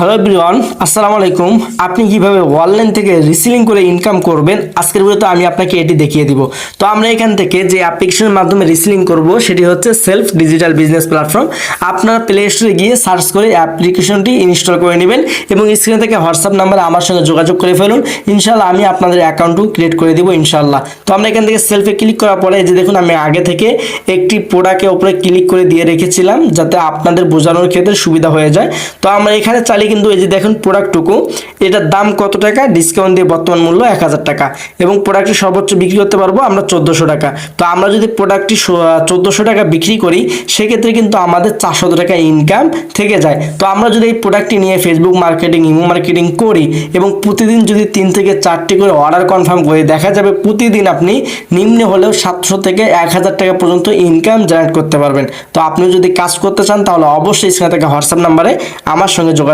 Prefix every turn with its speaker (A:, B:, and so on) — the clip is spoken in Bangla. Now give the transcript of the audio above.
A: হ্যালো এভরিওয়ান, আসসালামু আলাইকুম। আপনি কিভাবে অনলাইন থেকে রিসেলিং করে ইনকাম করবেন আজকের ভিডিওতে আমি আপনাকে এটি দেখিয়ে দিব। তো আমরা এখান থেকে যে অ্যাপ্লিকেশনের মাধ্যমে রিসেলিং করব সেটি হচ্ছে সেলফ ডিজিটাল বিজনেস প্ল্যাটফর্ম। আপনারা প্লে স্টোরে গিয়ে সার্চ করে অ্যাপ্লিকেশনটি ইনস্টল করে নেবেন এবং স্ক্রিনে থেকে হোয়াটসঅ্যাপ নাম্বারে আমার সঙ্গে যোগাযোগ করে ফেলুন। ইনশাআল্লাহ আমি আপনাদের অ্যাকাউন্টও ক্রিয়েট করে দিব ইনশাআল্লাহ। তো আমরা এখান থেকে সেলফে ক্লিক করার পরে এই যে দেখুন, আমি আগে থেকে একটি প্রোডাক্টের উপরে ক্লিক করে দিয়ে রেখেছিলাম যাতে আপনাদের বোঝানোর ক্ষেত্রে সুবিধা হয়ে যায়। তো আমরা এখানে চাইলে কিন্তু এই যে দেখুন প্রোডাক্টটুকু, এটার দাম কত টাকা, ডিসকাউন্ট দিয়ে বর্তমান মূল্য 1000 টাকা এবং প্রোডাক্টটি সর্বোচ্চ বিক্রি করতে পারবো আমরা 1400 টাকা। তো আমরা যদি প্রোডাক্টটি 1400 টাকা বিক্রি করি সেক্ষেত্রে কিন্তু আমাদের 400 টাকা ইনকাম থেকে যায়। তো আমরা যদি এই প্রোডাক্টটি নিয়ে ফেসবুক মার্কেটিং, ইমো মার্কেটিং করি এবং প্রতিদিন যদি 3 থেকে 4টি করে অর্ডার কনফার্ম করি, দেখা যাবে প্রতিদিন আপনি নিম্নে হলেও 700 থেকে 1000 টাকা পর্যন্ত ইনকাম জেনারেট করতে পারবেন। তো আপনি যদি কাজ করতে চান তাহলে অবশ্যই স্ক্রিনে থাকা হোয়াটসঅ্যাপ নাম্বারে আমার সঙ্গে যোগাযোগ